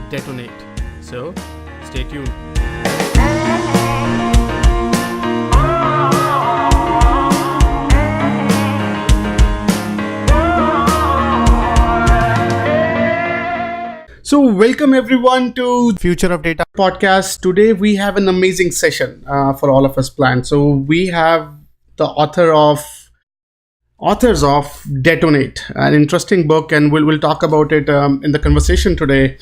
Detonate. So, stay tuned. So, welcome everyone to Future of Data podcast. Today we have an amazing session for all of us planned. So, we have the authors of Detonate, an interesting book, and we'll talk about it in the conversation today.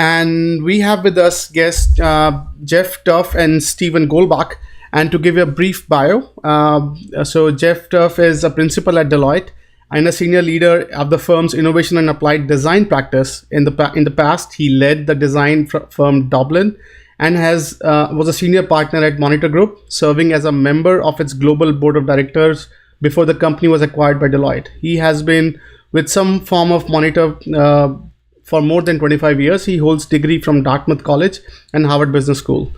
And we have with us guests Geoff Tuff and Stephen Goldbach. And to give you a brief bio, so Geoff Tuff is a principal at Deloitte and a senior leader of the firm's innovation and applied design practice. In the past, he led the design firm Dublin and was a senior partner at Monitor Group, serving as a member of its global board of directors before the company was acquired by Deloitte. He has been with some form of Monitor for more than 25 years. He holds degree from Dartmouth College and Harvard Business School.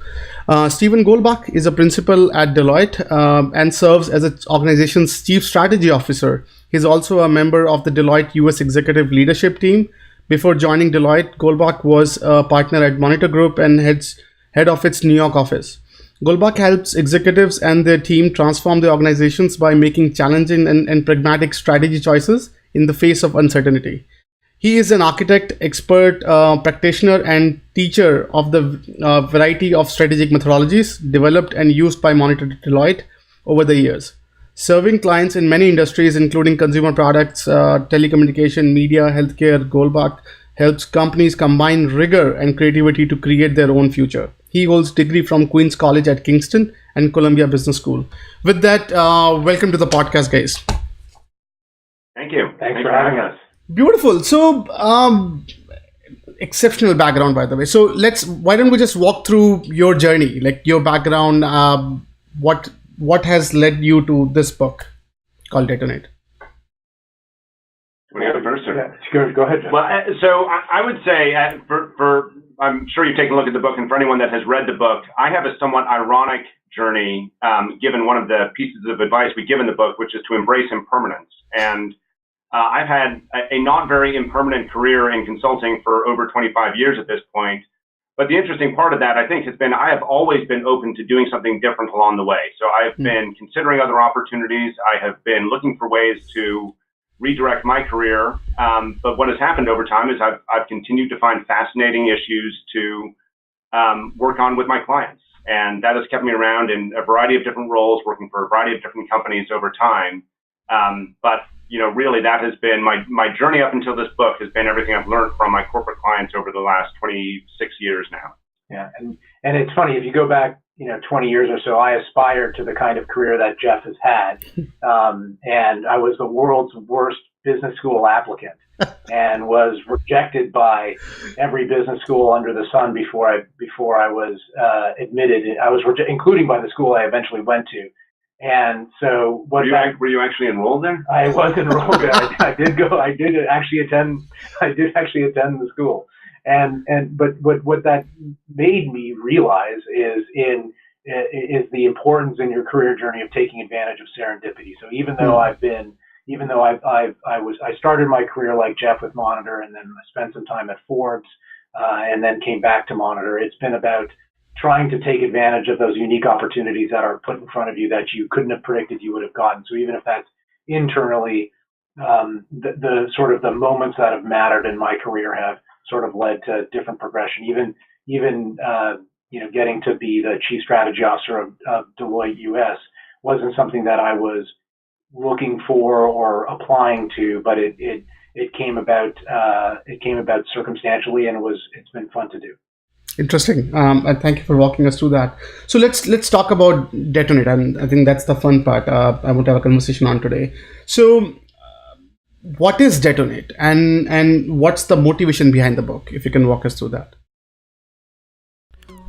Stephen Goldbach is a principal at Deloitte and serves as its organization's chief strategy officer. He's also a member of the Deloitte US executive leadership team. Before joining Deloitte, Goldbach was a partner at Monitor Group and head of its New York office. Goldbach helps executives and their team transform their organizations by making challenging and pragmatic strategy choices in the face of uncertainty. He is an architect, expert, practitioner, and teacher of the variety of strategic methodologies developed and used by Monitor Deloitte over the years. Serving clients in many industries, including consumer products, telecommunication, media, healthcare, Goldbach helps companies combine rigor and creativity to create their own future. He holds degree from Queen's College at Kingston and Columbia Business School. With that, welcome to the podcast, guys. Thank you. Thanks for having us. Beautiful. So, exceptional background, by the way. So why don't we just walk through your journey, like your background, what has led you to this book called Detonate? Want to go first? Go ahead, Jeff. Well, so I would say, for I'm sure you've taken a look at the book, and for anyone that has read the book, I have a somewhat ironic journey, given one of the pieces of advice we give in the book, which is to embrace impermanence. And I've had a not very impermanent career in consulting for over 25 years at this point. But the interesting part of that, I think, has been I have always been open to doing something different along the way. So I've been considering other opportunities. I have been looking for ways to redirect my career. But what has happened over time is I've continued to find fascinating issues to work on with my clients. And that has kept me around in a variety of different roles, working for a variety of different companies over time. But really that has been my journey up until this book has been everything I've learned from my corporate clients over the last 26 years now. Yeah. And it's funny, if you go back, 20 years or so, I aspired to the kind of career that Jeff has had. And I was the world's worst business school applicant and was rejected by every business school under the sun before I was admitted. Including by the school I eventually went to. And so, were you actually enrolled there? I was enrolled there. I did go. I did actually attend the school. But what that made me realize is the importance in your career journey of taking advantage of serendipity. So even though I started my career like Jeff with Monitor, and then I spent some time at Forbes, and then came back to Monitor. It's been about trying to take advantage of those unique opportunities that are put in front of you that you couldn't have predicted you would have gotten. So even if that's internally, the sort of the moments that have mattered in my career have sort of led to different progression. Even getting to be the chief strategy officer of Deloitte US wasn't something that I was looking for or applying to, but it came about circumstantially, and it's been fun to do. Interesting. And thank you for walking us through that. So let's talk about Detonate, and I think that's the fun part I want to have a conversation on today. So what is Detonate, and what's the motivation behind the book, if you can walk us through that?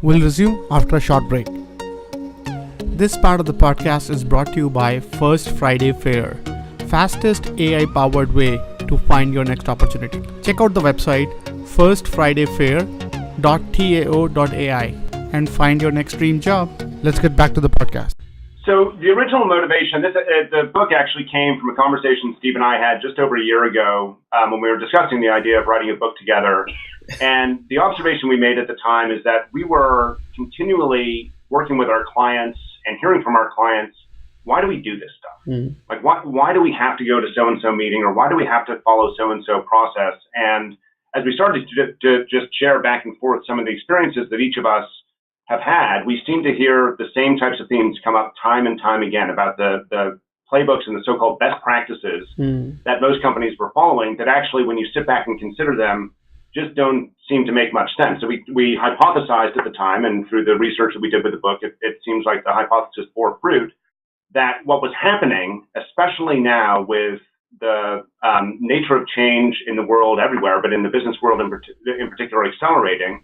We'll resume after a short break. This part of the podcast is brought to you by First Friday Fair, fastest AI-powered way to find your next opportunity. Check out the website firstfridayfair.tao.ai and find your next dream job. Let's get back to the podcast. So the original motivation, the book actually came from a conversation Steve and I had just over a year ago when we were discussing the idea of writing a book together. And the observation we made at the time is that we were continually working with our clients and hearing from our clients, why do we do this stuff? Like, why do we have to go to so-and-so meeting, or why do we have to follow so-and-so process? And as we started to just share back and forth some of the experiences that each of us have had, we seem to hear the same types of themes come up time and time again about the playbooks and the so-called best practices that most companies were following that actually, when you sit back and consider them, just don't seem to make much sense. So we hypothesized at the time, and through the research that we did with the book, it seems like the hypothesis bore fruit, that what was happening, especially now with the nature of change in the world everywhere, but in the business world in particular accelerating,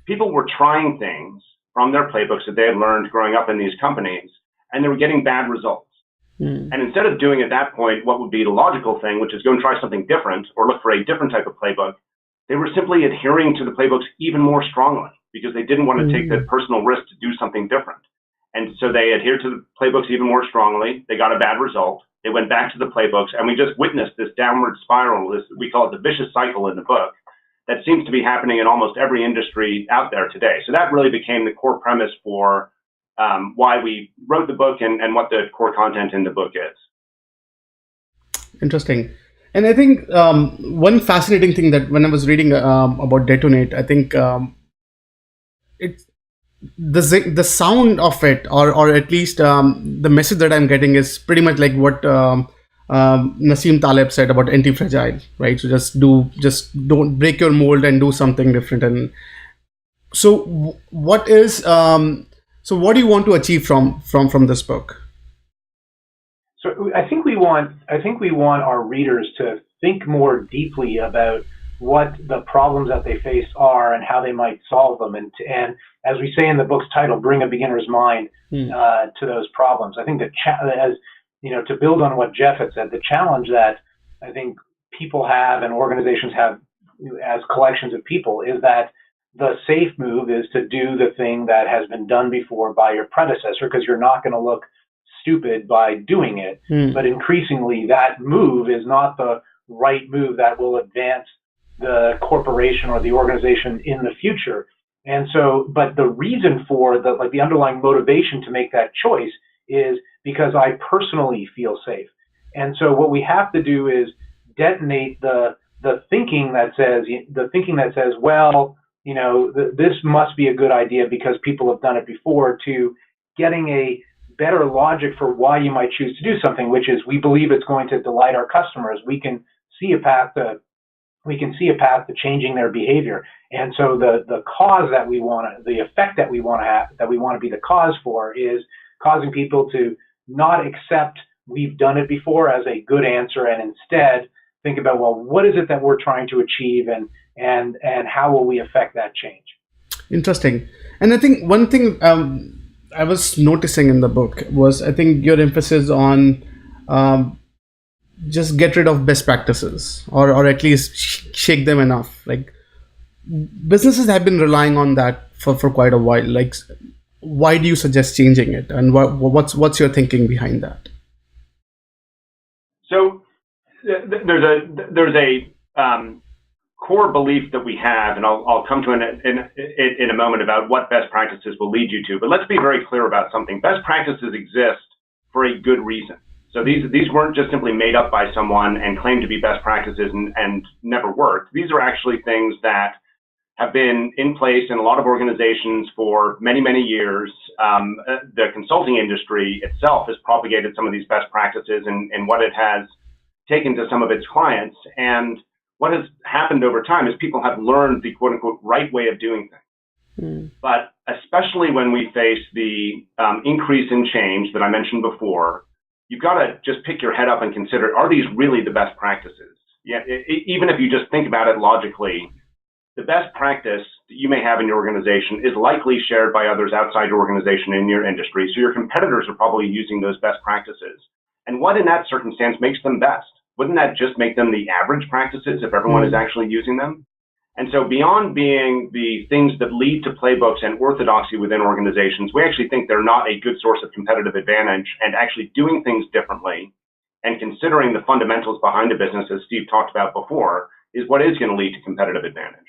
people were trying things from their playbooks that they had learned growing up in these companies, and they were getting bad results. And instead of doing at that point what would be the logical thing, which is go and try something different or look for a different type of playbook, they were simply adhering to the playbooks even more strongly because they didn't want to take the personal risk to do something different. And so they adhered to the playbooks even more strongly. They got a bad result. They went back to the playbooks, and we just witnessed this downward spiral. We call it the vicious cycle in the book that seems to be happening in almost every industry out there today. So that really became the core premise for why we wrote the book and what the core content in the book is. Interesting. And I think one fascinating thing that when I was reading about Detonate, I think it's the sound of it, or at least the message that I'm getting is pretty much like what Nassim Taleb said about anti-fragile, right? So just don't break your mold and do something different. And so what is so what do you want to achieve from this book? So I think we want our readers to think more deeply about what the problems that they face are and how they might solve them, and as we say in the book's title, bring a beginner's mind to those problems. I think as you know, to build on what Geoff had said, the challenge that I think people have and organizations have as collections of people is that the safe move is to do the thing that has been done before by your predecessor, because you're not going to look stupid by doing it. But increasingly, that move is not the right move that will advance the corporation or the organization in the future. And so, but the reason for the underlying motivation to make that choice is because I personally feel safe. And so what we have to do is detonate the thinking that says, well, you know, this must be a good idea because people have done it before, to getting a better logic for why you might choose to do something, which is we believe it's going to delight our customers. We can see a path to changing their behavior. And so the cause that we want to, the effect that we want to have, that we want to be the cause for, is causing people to not accept we've done it before as a good answer, and instead think about, well, what is it that we're trying to achieve, and how will we affect that change? Interesting. And I think one thing I was noticing in the book was, I think your emphasis on just get rid of best practices, or at least shake them enough. Like, businesses have been relying on that for quite a while. Like, why do you suggest changing it, and what's your thinking behind that? So there's a core belief that we have, and I'll come to it in a moment about what best practices will lead you to. But let's be very clear about something. Best practices exist for a good reason. So these weren't just simply made up by someone and claimed to be best practices and never worked. These are actually things that have been in place in a lot of organizations for many, many years. The consulting industry itself has propagated some of these best practices and what it has taken to some of its clients. And what has happened over time is people have learned the quote unquote right way of doing things. But especially when we face the increase in change that I mentioned before, you've got to just pick your head up and consider, are these really the best practices? Yeah, even if you just think about it logically, the best practice that you may have in your organization is likely shared by others outside your organization in your industry. So your competitors are probably using those best practices. And what in that circumstance makes them best? Wouldn't that just make them the average practices if everyone is actually using them? And so beyond being the things that lead to playbooks and orthodoxy within organizations, we actually think they're not a good source of competitive advantage, and actually doing things differently and considering the fundamentals behind a business, as Steve talked about before, is what is going to lead to competitive advantage.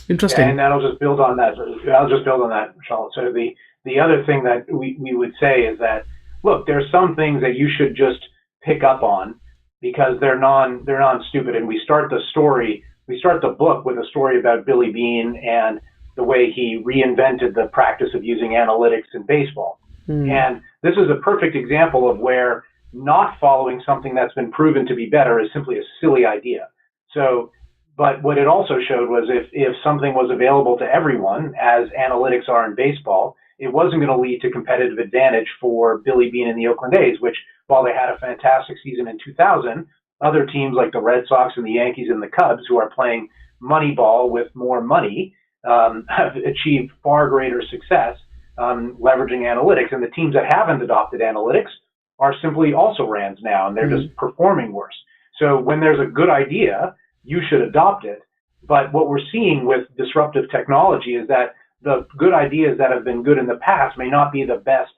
Interesting. And that'll just build on that. I'll just build on that, Vishal. So the other thing that we would say is that, look, there's some things that you should just pick up on because they're non-stupid. And we start the book with a story about Billy Beane and the way he reinvented the practice of using analytics in baseball. And this is a perfect example of where not following something that's been proven to be better is simply a silly idea. So, but what it also showed was if something was available to everyone, as analytics are in baseball, it wasn't going to lead to competitive advantage for Billy Beane and the Oakland A's, which, while they had a fantastic season in 2000, other teams like the Red Sox and the Yankees and the Cubs, who are playing money ball with more money, have achieved far greater success leveraging analytics. And the teams that haven't adopted analytics are simply also rans now, and they're just performing worse. So when there's a good idea, you should adopt it. But what we're seeing with disruptive technology is that the good ideas that have been good in the past may not be the best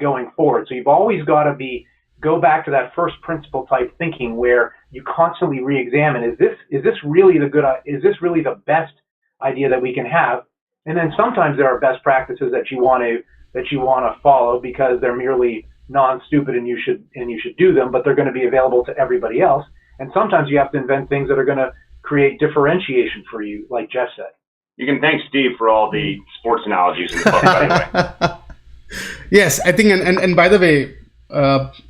going forward. So you've always got to go back to that first principle type thinking where you constantly re-examine, is this really the best idea that we can have? And then sometimes there are best practices that you want to follow because they're merely non-stupid and you should do them, but they're going to be available to everybody else. And sometimes you have to invent things that are going to create differentiation for you, like Geoff said. You can thank Steve for all the sports analogies in the book, by the way. Yes, I think, and by the way,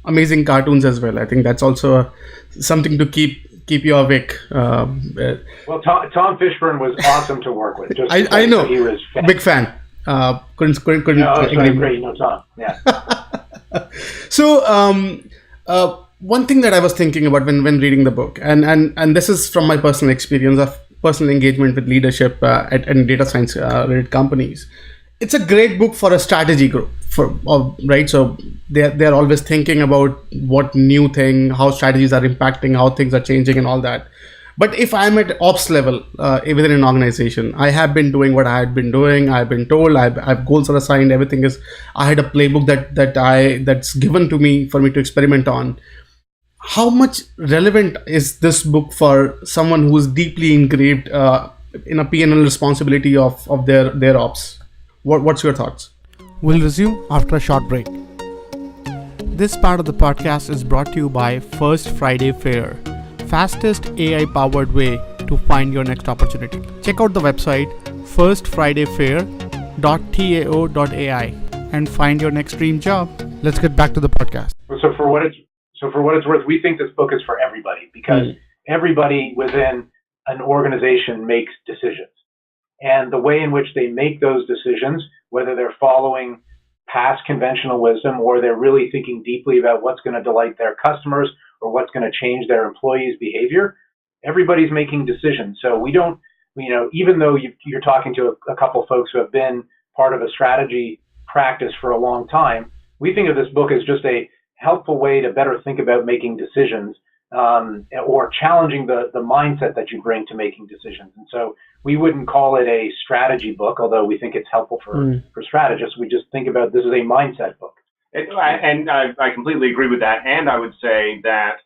amazing cartoons as well. I think that's also something to keep you awake. Well, Tom Fishburne was awesome to work with. I know, he was big fan. Couldn't no, it's agree great. You know Tom, yeah. So one thing that I was thinking about when reading the book, and this is from my personal experience of personal engagement with leadership at data science related companies. It's a great book for a strategy group, right? So they're always thinking about what new thing, how strategies are impacting, how things are changing, and all that. But if I'm at ops level within an organization, I have been doing what I had been doing. I've been told I've goals are assigned. Everything is. I had a playbook that's given to me for me to experiment on. How much relevant is this book for someone who is deeply engraved in a P&L responsibility of their ops? What's your thoughts? We'll resume after a short break. This part of the podcast is brought to you by First Friday Fair, fastest AI-powered way to find your next opportunity. Check out the website firstfridayfair.tao.ai and find your next dream job. Let's get back to the podcast. So for what it's worth, we think this book is for everybody because everybody within an organization makes decisions. And the way in which they make those decisions, whether they're following past conventional wisdom or they're really thinking deeply about what's going to delight their customers or what's going to change their employees' behavior, everybody's making decisions. So we don't, even though you're talking to a couple folks who have been part of a strategy practice for a long time, we think of this book as just a helpful way to better think about making decisions or challenging the mindset that you bring to making decisions. And so we wouldn't call it a strategy book, although we think it's helpful for strategists. We just think about this as a mindset book. And I completely agree with that. And I would say that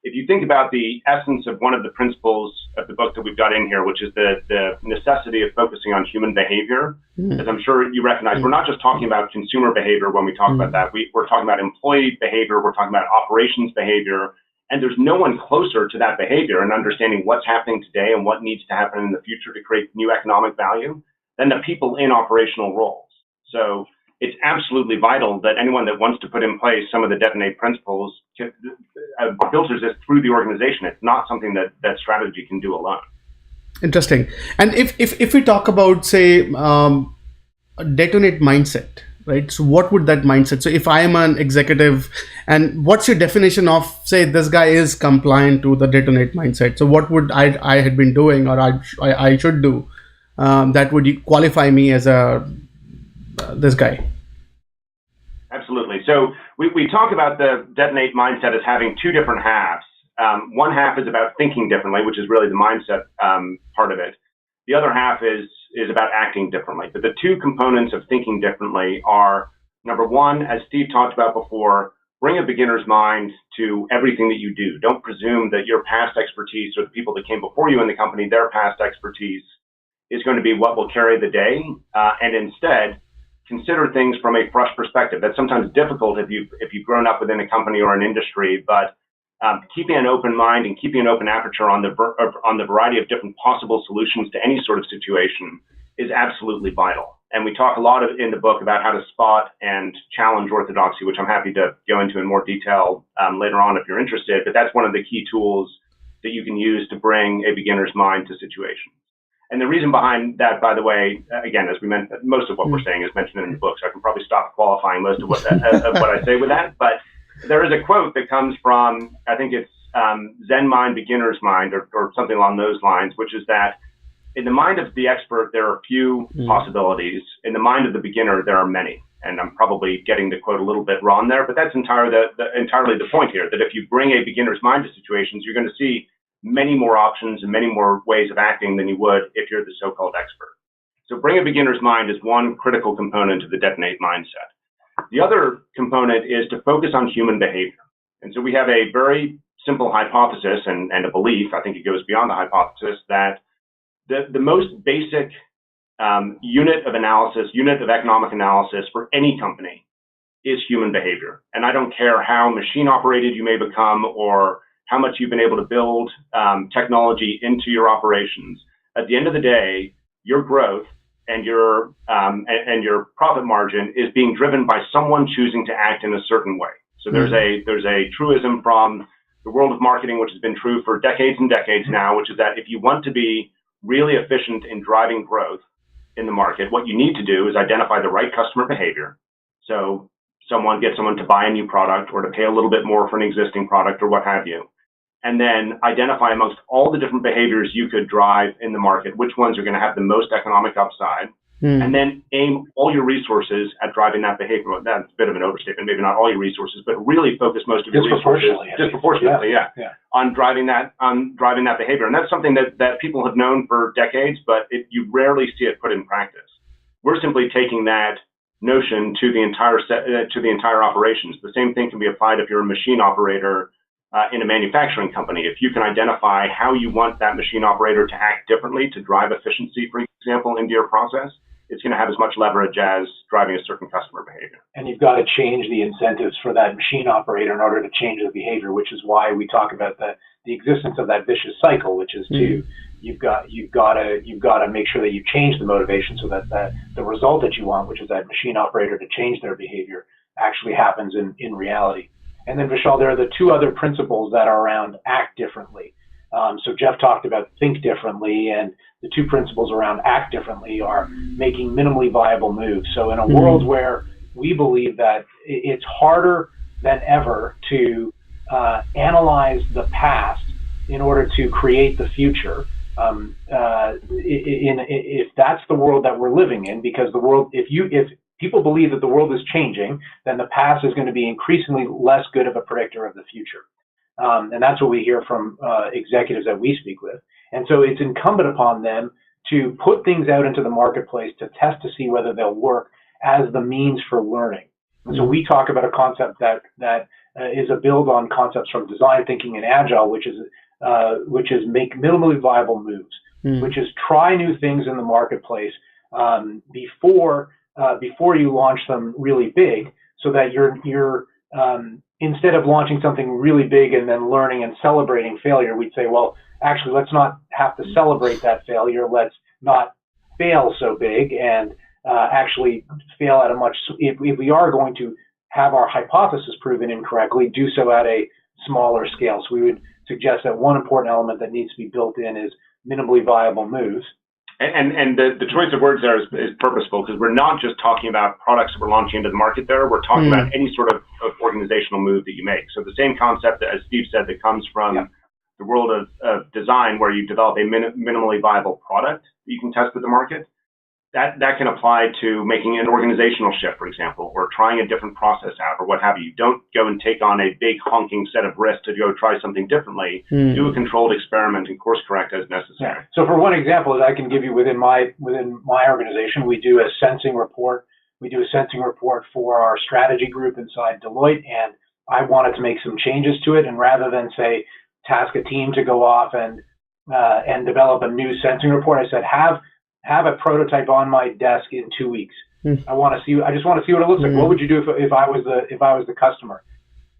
if you think about the essence of one of the principles of the book that we've got in here, which is the necessity of focusing on human behavior, as I'm sure you recognize, we're not just talking about consumer behavior when we talk about that. We're talking about employee behavior. We're talking about operations behavior. And there's no one closer to that behavior and understanding what's happening today and what needs to happen in the future to create new economic value than the people in operational roles. So it's absolutely vital that anyone that wants to put in place some of the Detonate principles filters this through the organization. It's not something that strategy can do alone. Interesting. And if we talk about, say, a Detonate mindset, right? So what would that mindset? So if I am an executive, and what's your definition of, say, this guy is compliant to the Detonate mindset? So what would I had been doing or I should do that would qualify me as this guy? Absolutely. So we talk about the Detonate mindset as having two different halves. One half is about thinking differently, which is really the mindset part of it. The other half is about acting differently. But the two components of thinking differently are, number one, as Steve talked about before, bring a beginner's mind to everything that you do. Don't presume that your past expertise or the people that came before you in the company, their past expertise is going to be what will carry the day, and instead consider things from a fresh perspective. That's sometimes difficult if you've grown up within a company or an industry, but keeping an open mind and keeping an open aperture on the variety of different possible solutions to any sort of situation is absolutely vital. And we talk a lot in the book about how to spot and challenge orthodoxy, which I'm happy to go into in more detail later on if you're interested. But that's one of the key tools that you can use to bring a beginner's mind to situations. And the reason behind that, by the way, again, as we mentioned, most of what we're saying is mentioned in the book, so I can probably stop qualifying most of what I say with that. But there is a quote that comes from, I think it's Zen Mind, Beginner's Mind, or something along those lines, which is that in the mind of the expert, there are few possibilities. In the mind of the beginner, there are many. And I'm probably getting the quote a little bit wrong there, but that's entirely the point here, that if you bring a beginner's mind to situations, you're going to see many more options and many more ways of acting than you would if you're the so-called expert. So bring a beginner's mind is one critical component of the Detonate mindset. The other component is to focus on human behavior. And so we have a very simple hypothesis and a belief, I think it goes beyond the hypothesis, that the most basic unit of economic analysis for any company is human behavior. And I don't care how machine operated you may become or how much you've been able to build technology into your operations. At the end of the day, your growth and your profit margin is being driven by someone choosing to act in a certain way. So there's a truism from the world of marketing, which has been true for decades and decades now, which is that if you want to be really efficient in driving growth in the market, what you need to do is identify the right customer behavior. So get someone to buy a new product or to pay a little bit more for an existing product or what have you. And then identify amongst all the different behaviors you could drive in the market, which ones are going to have the most economic upside, and then aim all your resources at driving that behavior. Well, that's a bit of an overstatement, maybe not all your resources, but really focus most of your resources disproportionately, on driving that behavior. And that's something that people have known for decades, but you rarely see it put in practice. We're simply taking that notion to the entire operations. The same thing can be applied if you're a machine operator in a manufacturing company. If you can identify how you want that machine operator to act differently to drive efficiency, for example, into your process, it's going to have as much leverage as driving a certain customer behavior. And you've got to change the incentives for that machine operator in order to change the behavior, which is why we talk about the existence of that vicious cycle, which is you've got to make sure that you change the motivation so that the result that you want, which is that machine operator to change their behavior, actually happens in reality. And then, Vishal, there are the two other principles that are around act differently. So Geoff talked about think differently, and the two principles around act differently are making minimally viable moves. So in a world where we believe that it's harder than ever to analyze the past in order to create the future, if that's the world that we're living in, because the world, if people believe that the world is changing, then the past is going to be increasingly less good of a predictor of the future. And that's what we hear from executives that we speak with. And so it's incumbent upon them to put things out into the marketplace to test to see whether they'll work as the means for learning. And so we talk about a concept that is a build on concepts from design thinking and agile, which is make minimally viable moves, which is try new things in the marketplace before you launch them really big, so that you're instead of launching something really big and then learning and celebrating failure, we'd say, well, actually, let's not have to celebrate that failure. Let's not fail so big and actually fail at a much, if we are going to have our hypothesis proven incorrectly, do so at a smaller scale. So we would suggest that one important element that needs to be built in is minimally viable moves. And the choice of words there is purposeful, because we're not just talking about products that we're launching into the market there. We're talking about any sort of organizational move that you make. So the same concept, as Steve said, that comes from the world of design, where you develop a minimally viable product that you can test with the market, that can apply to making an organizational shift, for example, or trying a different process out, or what have you. You don't go and take on a big honking set of risks to go try something differently. Do a controlled experiment and course correct as necessary. So for one example that I can give you within my organization, we do a sensing report. We do a sensing report for our strategy group inside Deloitte, and I wanted to make some changes to it. And rather than say task a team to go off and develop a new sensing report, I said have have a prototype on my desk in 2 weeks. Mm. I just want to see what it looks like. What would you do if I was the customer?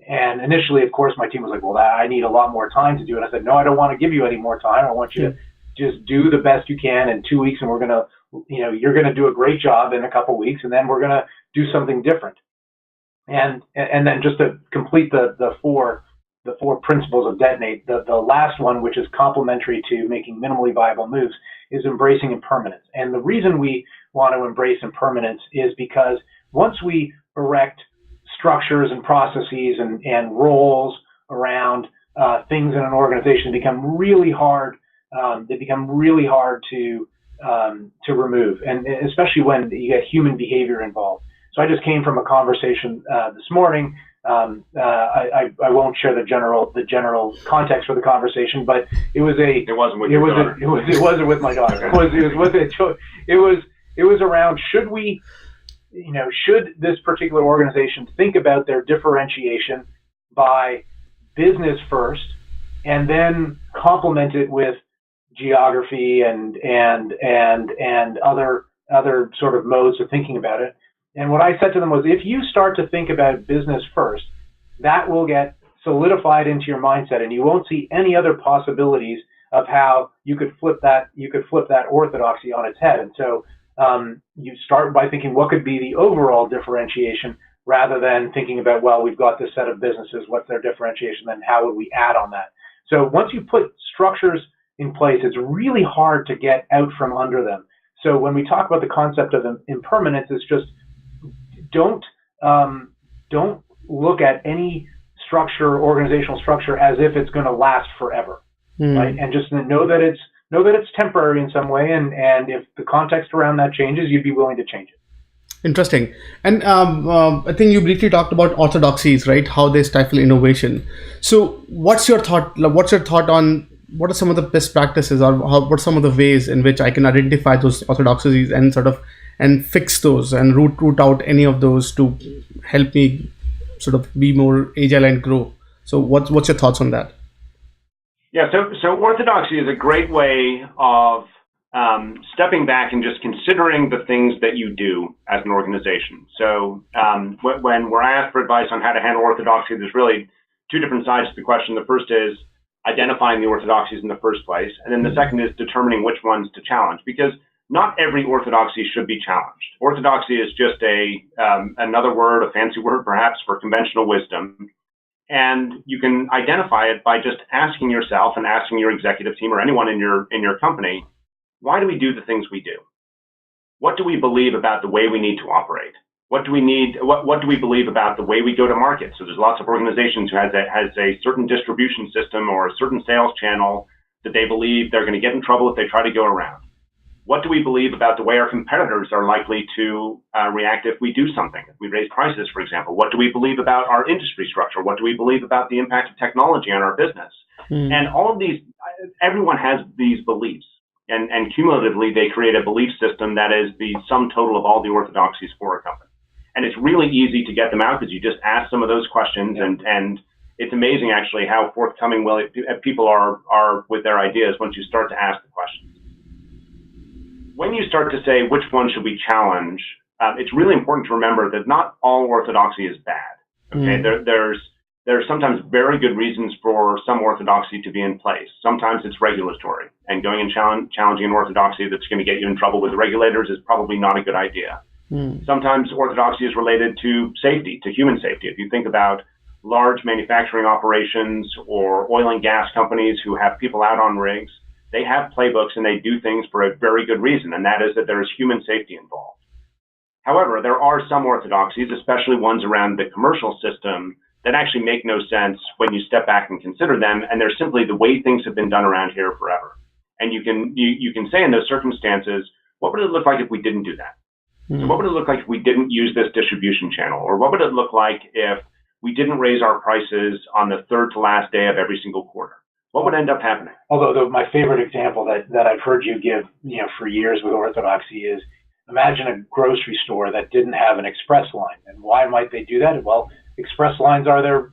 And initially, of course, my team was like, well, I need a lot more time to do it. I said, no, I don't want to give you any more time. I want you to just do the best you can in 2 weeks, and we're going to, you're going to do a great job in a couple of weeks, and then we're going to do something different. And then just to complete the four principles of Detonate, the last one, which is complementary to making minimally viable moves, is embracing impermanence. And the reason we want to embrace impermanence is because once we erect structures and processes and roles around things in an organization, they become really hard. They become really hard to remove, and especially when you get human behavior involved. So I just came from a conversation this morning. I won't share the general context for the conversation, but it wasn't with your daughter. It wasn't with my daughter. It was around, should this particular organization think about their differentiation by business first, and then complement it with geography and other sort of modes of thinking about it. And what I said to them was, if you start to think about business first, that will get solidified into your mindset, and you won't see any other possibilities of how you could flip that orthodoxy on its head. And so you start by thinking, what could be the overall differentiation, rather than thinking about, well, we've got this set of businesses, what's their differentiation, then how would we add on that? So once you put structures in place, it's really hard to get out from under them. So when we talk about the concept of impermanence, it's just don't look at any organizational structure as if it's going to last forever, right? And just know that it's temporary in some way, and if the context around that changes, you'd be willing to change it. Interesting. And I think you briefly talked about orthodoxies, right? How they stifle innovation. So what's your thought? What's your thought on what are some of the best practices, or what are some of the ways in which I can identify those orthodoxies and fix those and root out any of those to help me sort of be more agile and grow? So what's your thoughts on that? Yeah, so orthodoxy is a great way of stepping back and just considering the things that you do as an organization. So when we're asked for advice on how to handle orthodoxy, there's really two different sides to the question. The first is identifying the orthodoxies in the first place, and then the second is determining which ones to challenge, because not every orthodoxy should be challenged. Orthodoxy is just another word, a fancy word perhaps, for conventional wisdom. And you can identify it by just asking yourself and asking your executive team or anyone in your company, why do we do the things we do? What do we believe about the way we need to operate? What do we believe about the way we go to market? So there's lots of organizations who has a certain distribution system or a certain sales channel that they believe they're going to get in trouble if they try to go around. What do we believe about the way our competitors are likely to react if we do something, if we raise prices, for example? What do we believe about our industry structure? What do we believe about the impact of technology on our business? And all of these, everyone has these beliefs. And cumulatively, they create a belief system that is the sum total of all the orthodoxies for a company. And it's really easy to get them out because you just ask some of those questions. And it's amazing, actually, how forthcoming people are with their ideas once you start to ask the questions. When you start to say which one should we challenge, it's really important to remember that not all orthodoxy is bad. Okay, there's sometimes very good reasons for some orthodoxy to be in place. Sometimes it's regulatory, and going and challenging an orthodoxy that's going to get you in trouble with the regulators is probably not a good idea. Sometimes orthodoxy is related to safety, to human safety. If you think about large manufacturing operations or oil and gas companies who have people out on rigs, they have playbooks and they do things for a very good reason, and that is that there is human safety involved. However, there are some orthodoxies, especially ones around the commercial system, that actually make no sense when you step back and consider them, and they're simply the way things have been done around here forever. And you can say in those circumstances, what would it look like if we didn't do that? So what would it look like if we didn't use this distribution channel? Or what would it look like if we didn't raise our prices on the third to last day of every single quarter? What would end up happening? Although my favorite example that I've heard you give, for years with orthodoxy is, imagine a grocery store that didn't have an express line. And why might they do that? Well, express lines are their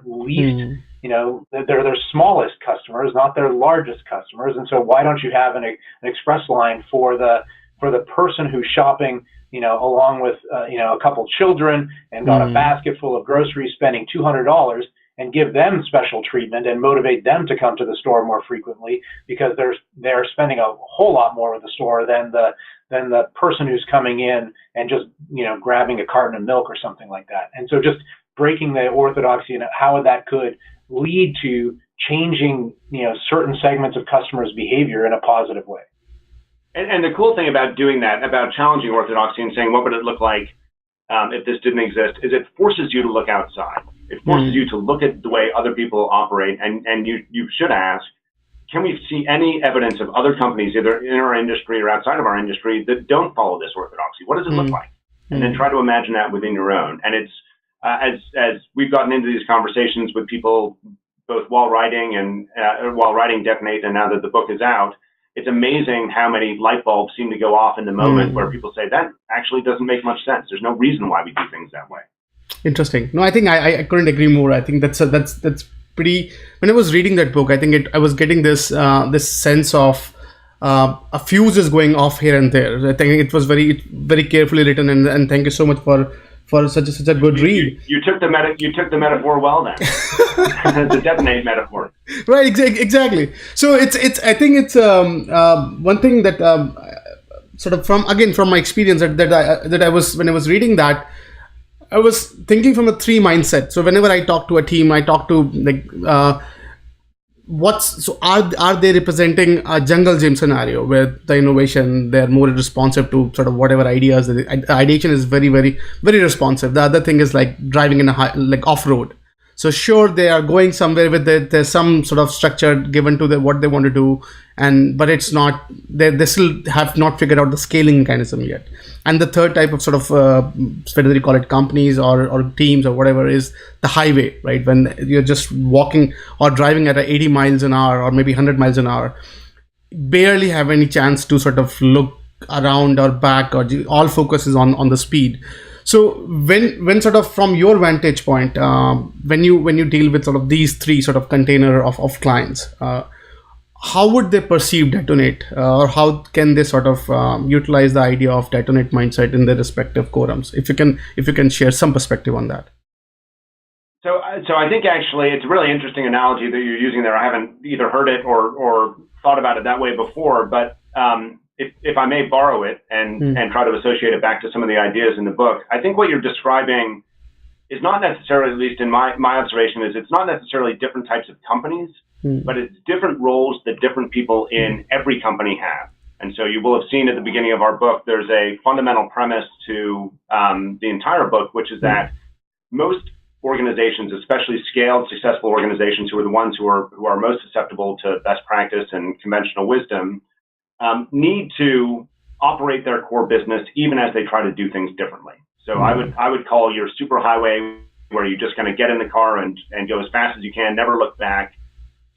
least they're their smallest customers, not their largest customers. And so why don't you have an express line for the person who's shopping, along with, a couple children and got a basket full of groceries, spending $200, and give them special treatment and motivate them to come to the store more frequently, because they're spending a whole lot more at the store than the person who's coming in and just, grabbing a carton of milk or something like that. And so just breaking the orthodoxy and how that could lead to changing, certain segments of customers' behavior in a positive way. And the cool thing about doing that, about challenging orthodoxy and saying, what would it look like if this didn't exist, is it forces you to look outside. It forces you to look at the way other people operate, and you should ask, can we see any evidence of other companies, either in our industry or outside of our industry, that don't follow this orthodoxy? What does it look like? And then try to imagine that within your own. And it's, as we've gotten into these conversations with people, both while writing Detonate, and now that the book is out, it's amazing how many light bulbs seem to go off in the moment where people say, that actually doesn't make much sense. There's no reason why we do things that way. Interesting. No, I think I couldn't agree more. I think that's pretty. When I was reading that book, I think I was getting this sense of a fuse is going off here and there. I think it was very carefully written, and thank you so much for such a good read. You took the metaphor well then. The Detonate metaphor. Right. Exactly. So it's I think it's one thing that sort of from my experience that I was, when I was reading that, I was thinking from a 3 mindset. So whenever I talk to a team, I talk to are they representing a jungle gym scenario where the innovation, they're more responsive to sort of whatever ideas. The ideation is very, very, very responsive. The other thing is like driving in off-road. So sure, they are going somewhere with there's some sort of structure given to what they want to do, but it's not, they still have not figured out the scaling mechanism yet. And the third type of sort of whether you call it companies or teams or whatever, is the highway, right? When you're just walking or driving at 80 miles an hour or maybe 100 miles an hour, barely have any chance to sort of look around or back, or all focus is on the speed. So when sort of from your vantage point, when you deal with sort of these 3 sort of container of clients, how would they perceive Detonate, or how can they sort of utilize the idea of Detonate mindset in their respective quorums? If you can share some perspective on that. So I think actually it's a really interesting analogy that you're using there. I haven't either heard it or thought about it that way before, but if I may borrow it and try to associate it back to some of the ideas in the book, I think what you're describing is not necessarily, at least in my observation, is it's not necessarily different types of companies, but it's different roles that different people in every company have. And so you will have seen at the beginning of our book, there's a fundamental premise to the entire book, which is that most organizations, especially scaled, successful organizations, who are the ones who are most susceptible to best practice and conventional wisdom, need to operate their core business even as they try to do things differently. So I would call your superhighway, where you just kind of get in the car and go as fast as you can, never look back,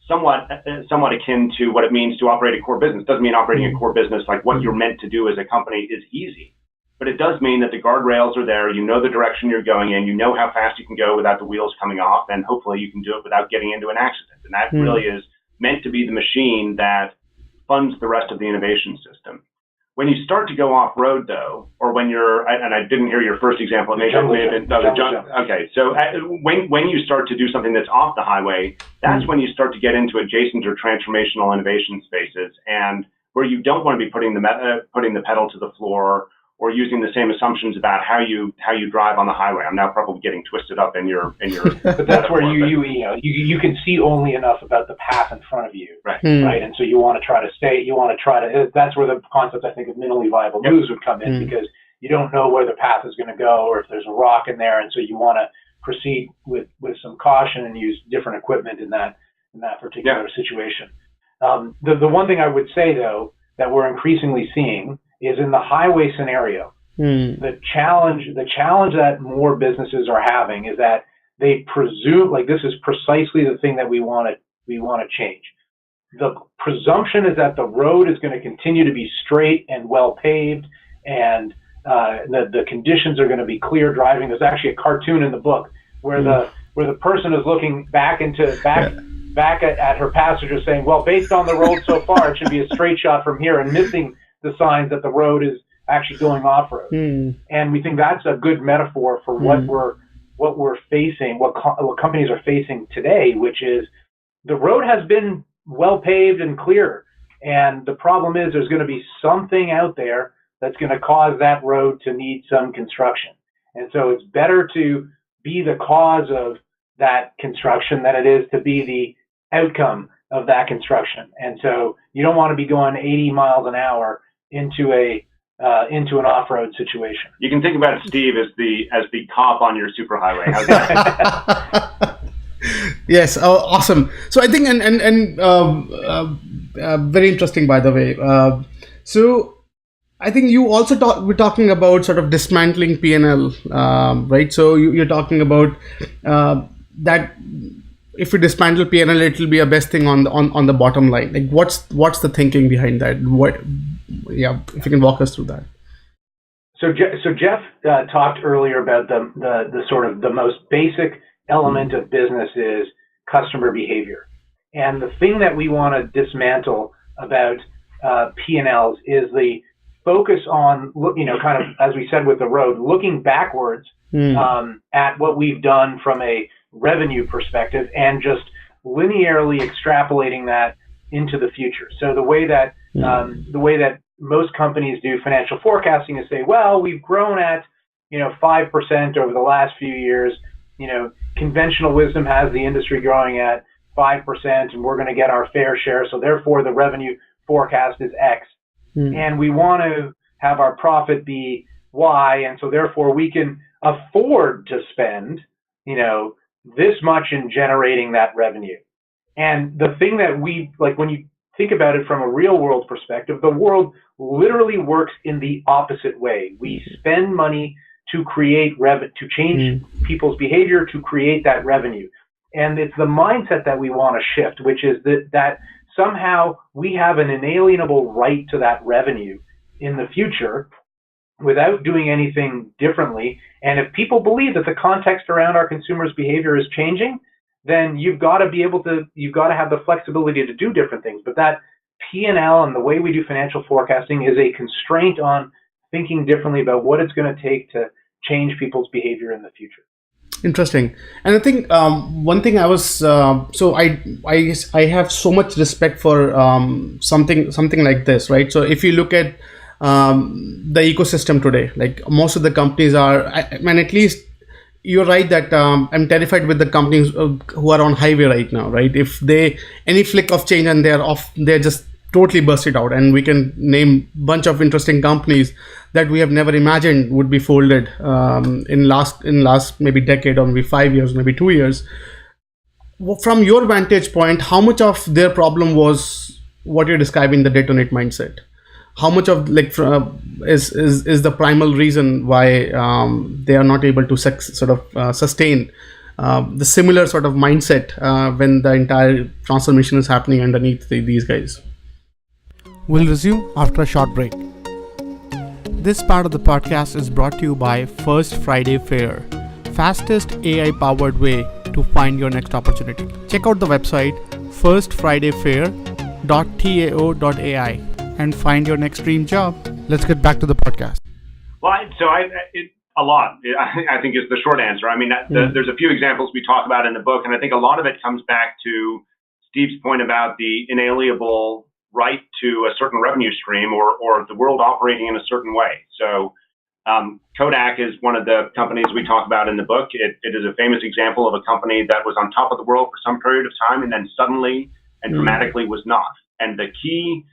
somewhat akin to what it means to operate a core business. Doesn't mean operating a core business like what you're meant to do as a company is easy, but it does mean that the guardrails are there. You know the direction you're going in. You know how fast you can go without the wheels coming off, and hopefully you can do it without getting into an accident. And that really is meant to be the machine that funds the rest of the innovation system. When you start to go off-road, though, or when you're, and I didn't hear your first example, okay, so when you start to do something that's off the highway, that's when you start to get into adjacent or transformational innovation spaces, and where you don't want to be putting the pedal to the floor or using the same assumptions about how you drive on the highway. I'm now probably getting twisted up in your. But that's where you can see only enough about the path in front of you, right? Right, and so you want to try to stay. That's where the concept, I think, of minimally viable moves would come in, because you don't know where the path is going to go, or if there's a rock in there, and so you want to proceed with some caution and use different equipment in that particular situation. The one thing I would say, though, that we're increasingly seeing is in the highway scenario. The challenge that more businesses are having is that they presume, like, this is precisely the thing that we want to change. The presumption is that the road is going to continue to be straight and well paved, and the conditions are going to be clear driving. There's actually a cartoon in the book where where the person is looking back at her passenger saying, well, based on the road so far, it should be a straight shot from here, and missing the signs that the road is actually going off-road. And we think that's a good metaphor for what we're facing, what companies are facing today, which is the road has been well paved and clear. And the problem is there's going to be something out there that's going to cause that road to need some construction. And so it's better to be the cause of that construction than it is to be the outcome of that construction. And so you don't want to be going 80 miles an hour into an off-road situation. You can think about it, Steve, as the cop on your superhighway. How's that? Yes, awesome. So I think very interesting, by the way. So I think you also we're talking about sort of dismantling P&L, right? So you're talking about that if you dismantle P&L, it will be a best thing on the bottom line. Like what's the thinking behind that? If you can walk us through that. So Geoff talked earlier about the sort of the most basic element of business is customer behavior. And the thing that we want to dismantle about P&Ls is the focus on, kind of, as we said with the road, looking backwards at what we've done from a revenue perspective and just linearly extrapolating that into the future. So the way that most companies do financial forecasting is say, well, we've grown at 5% over the last few years. Conventional wisdom has the industry growing at 5%, and we're going to get our fair share. So therefore, the revenue forecast is X, and we want to have our profit be Y, and so therefore we can afford to spend, this much in generating that revenue. And the thing that we like, when you think about it from a real world perspective, the world literally works in the opposite way. We spend money to create to change people's behavior, to create that revenue. And it's the mindset that we want to shift, which is that somehow we have an inalienable right to that revenue in the future without doing anything differently. And if people believe that the context around our consumers' behavior is changing, then you've got to have the flexibility to do different things. But that P&L and the way we do financial forecasting is a constraint on thinking differently about what it's going to take to change people's behavior in the future. Interesting. And I think one thing I was I have so much respect for something like this, right? So if you look at the ecosystem today, like most of the companies are, at least you're right that I'm terrified with the companies who are on highway right now, right? If any flick of change and they're off, they're just totally busted out. And we can name bunch of interesting companies that we have never imagined would be folded in last maybe decade or maybe 5 years, maybe 2 years. From your vantage point, how much of their problem was what you're describing, the detonate mindset? How much of is the primal reason why they are not able to sustain the similar sort of mindset when the entire transformation is happening underneath these guys? We'll resume after a short break. This part of the podcast is brought to you by First Friday Fair, fastest AI-powered way to find your next opportunity. Check out the website firstfridayfair.tao.ai and find your next dream job. Let's get back to the podcast. Well, a lot, I think, is the short answer. I mean, there's a few examples we talk about in the book, and I think a lot of it comes back to Steve's point about the inalienable right to a certain revenue stream or the world operating in a certain way. So Kodak is one of the companies we talk about in the book. It is a famous example of a company that was on top of the world for some period of time and then suddenly and dramatically was not. And the key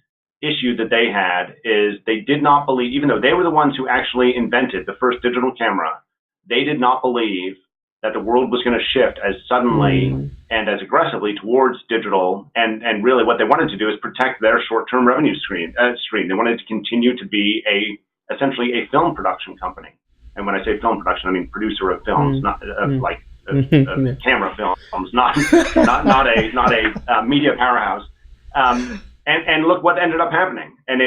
issue that they had is they did not believe, even though they were the ones who actually invented the first digital camera, they did not believe that the world was going to shift as suddenly and as aggressively towards digital. And really what they wanted to do is protect their short-term revenue stream. They wanted to continue to be essentially a film production company. And when I say film production, I mean producer of films, not camera films, not a media powerhouse. And look what ended up happening. And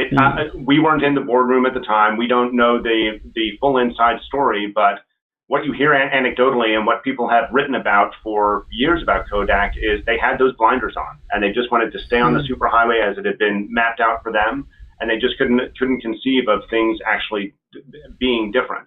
we weren't in the boardroom at the time. We don't know the full inside story, but what you hear anecdotally and what people have written about for years about Kodak is they had those blinders on and they just wanted to stay on the superhighway as it had been mapped out for them, and they just couldn't conceive of things actually being different.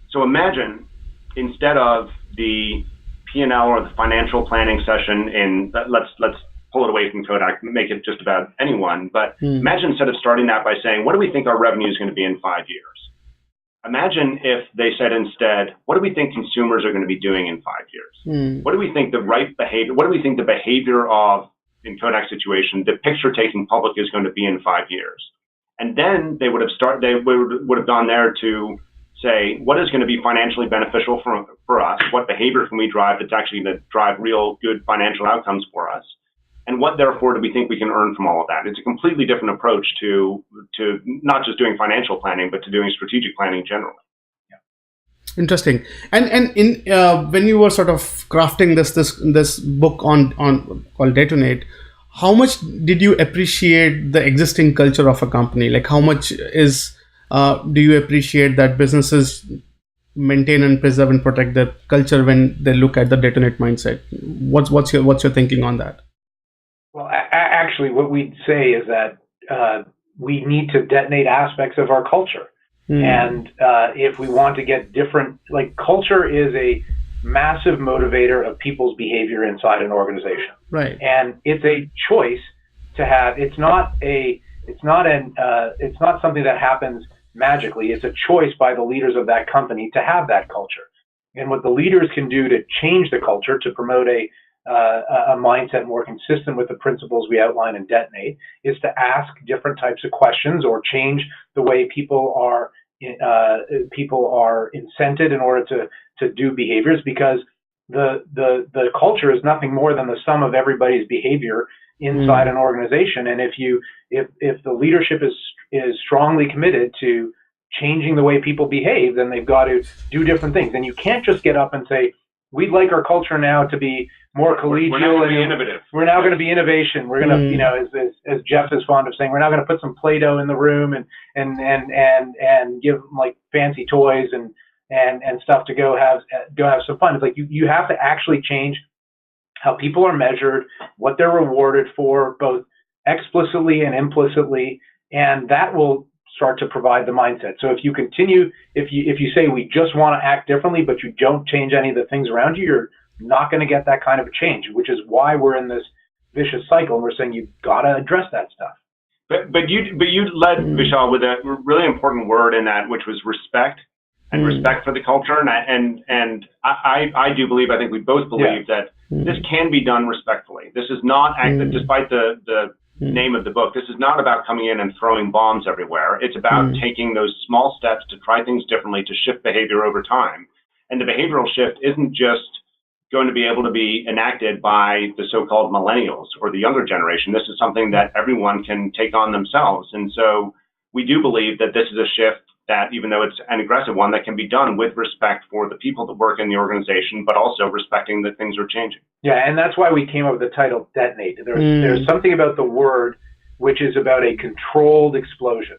So imagine, instead of the P&L or the financial planning session let's pull it away from Kodak, make it just about anyone, but imagine instead of starting that by saying, what do we think our revenue is going to be in 5 years? Imagine if they said instead, what do we think consumers are going to be doing in 5 years? What do we think the right behavior, what do we think the behavior of, in Kodak's situation, the picture taking public is going to be in 5 years? And then they would have gone there to say, what is going to be financially beneficial for us? What behavior can we drive that's actually going to drive real good financial outcomes for us? And what, therefore, do we think we can earn from all of that? It's a completely different approach to not just doing financial planning, but to doing strategic planning generally. Interesting. And in when you were sort of crafting this book on called Detonate, how much did you appreciate the existing culture of a company? Like, how much do you appreciate that businesses maintain and preserve and protect their culture when they look at the Detonate mindset? What's your thinking on that? Well, actually, what we'd say is that we need to detonate aspects of our culture. And if we want to get different, like, culture is a massive motivator of people's behavior inside an organization. Right. And it's a choice to have. It's not something that happens magically. It's a choice by the leaders of that company to have that culture. And what the leaders can do to change the culture, to promote a mindset more consistent with the principles we outline in Detonate, is to ask different types of questions or change the way people are incented in order to do behaviors, because the culture is nothing more than the sum of everybody's behavior inside an organization. And if the leadership is strongly committed to changing the way people behave, then they've got to do different things. And you can't just get up and say, we'd like our culture now to be more collegial. We're now going to be innovative. We're now going to be innovation. We're going to, as Jeff is fond of saying, we're now going to put some Play-Doh in the room and give them like fancy toys and stuff to go have some fun. It's like you have to actually change how people are measured, what they're rewarded for, both explicitly and implicitly, and that will start to provide the mindset. So if you say we just want to act differently, but you don't change any of the things around you, you're not going to get that kind of a change, which is why we're in this vicious cycle. And we're saying you've got to address that stuff. But you led, Vishal, with a really important word in that, which was respect, and respect for the culture. And I do believe, I think we both believe that this can be done respectfully. This is not, despite the name of the book, this is not about coming in and throwing bombs everywhere. It's about taking those small steps to try things differently, to shift behavior over time. And the behavioral shift isn't just going to be able to be enacted by the so-called millennials or the younger generation. This is something that everyone can take on themselves. And so we do believe that this is a shift that, even though it's an aggressive one, that can be done with respect for the people that work in the organization, but also respecting that things are changing. Yeah, and that's why we came up with the title Detonate. There's something about the word which is about a controlled explosion,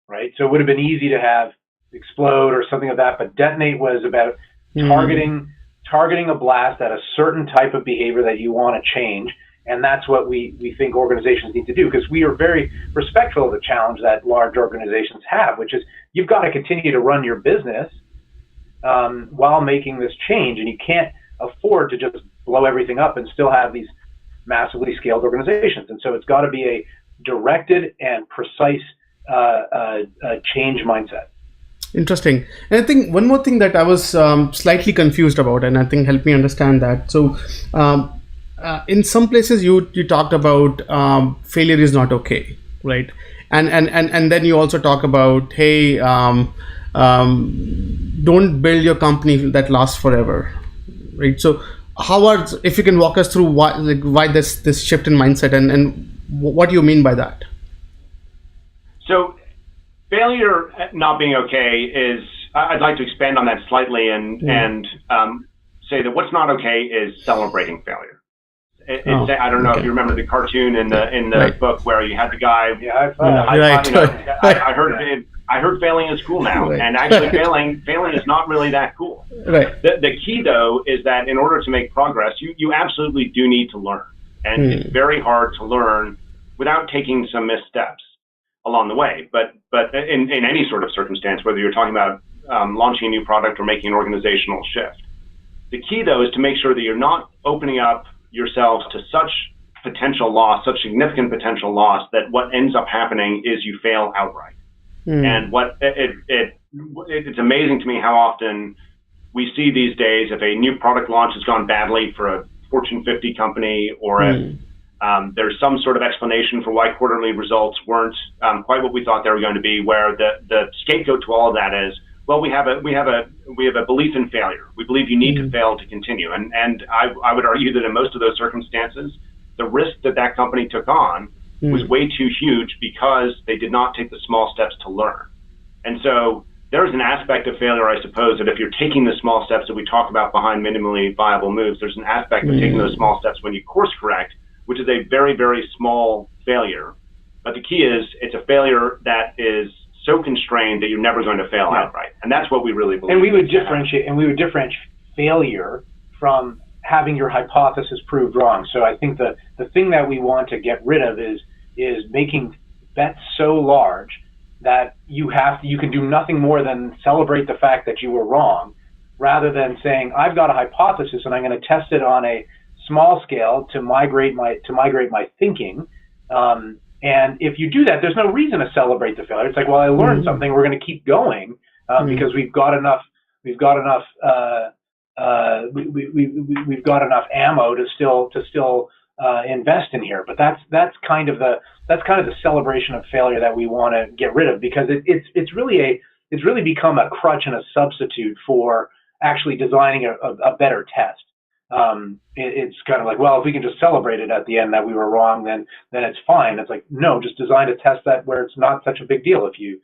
right? So it would have been easy to have explode or something like that, but Detonate was about targeting a blast at a certain type of behavior that you want to change. And that's what we think organizations need to do, because we are very respectful of the challenge that large organizations have, which is you've got to continue to run your business while making this change. And you can't afford to just blow everything up and still have these massively scaled organizations. And so it's got to be a directed and precise change mindset. Interesting. And I think one more thing that I was slightly confused about, and I think helped me understand that. So in some places you talked about failure is not okay, right? And then you also talk about, hey, don't build your company that lasts forever, right? So if you can walk us through why this shift in mindset and what do you mean by that? So failure not being okay is, I'd like to expand on that slightly and say that what's not okay is celebrating failure. I don't know if you remember the cartoon in the book where you had the guy. I heard failing is cool now, and actually failing is not really that cool. Right. The key, though, is that in order to make progress, you absolutely do need to learn. And it's very hard to learn without taking some missteps along the way. But in any sort of circumstance, whether you're talking about launching a new product or making an organizational shift, the key, though, is to make sure that you're not opening up yourselves to such potential loss, such significant potential loss, that what ends up happening is you fail outright. And it's amazing to me how often we see these days, if a new product launch has gone badly for a Fortune 50 company, or if there's some sort of explanation for why quarterly results weren't quite what we thought they were going to be, where the scapegoat to all of that is, well, we have a belief in failure. We believe you need to fail to continue. And I would argue that in most of those circumstances, the risk that company took on was way too huge because they did not take the small steps to learn. And so there's an aspect of failure, I suppose, that if you're taking the small steps that we talk about behind minimally viable moves, there's an aspect of taking those small steps when you course correct, which is a very, very small failure. But the key is it's a failure that is so constrained that you're never going to fail outright. And that's what we really believe. And we would differentiate failure from having your hypothesis proved wrong. So I think the thing that we want to get rid of is making bets so large that you can do nothing more than celebrate the fact that you were wrong, rather than saying, I've got a hypothesis and I'm going to test it on a small scale to migrate my thinking. And if you do that, there's no reason to celebrate the failure. It's like, well, I learned something. We're going to keep going because we've got enough ammo to still invest in here. But that's kind of the celebration of failure that we want to get rid of, because it's really become a crutch and a substitute for actually designing a better test. It's kind of like, well, if we can just celebrate it at the end that we were wrong, then it's fine. It's like, no, just design a test that where it's not such a big deal if you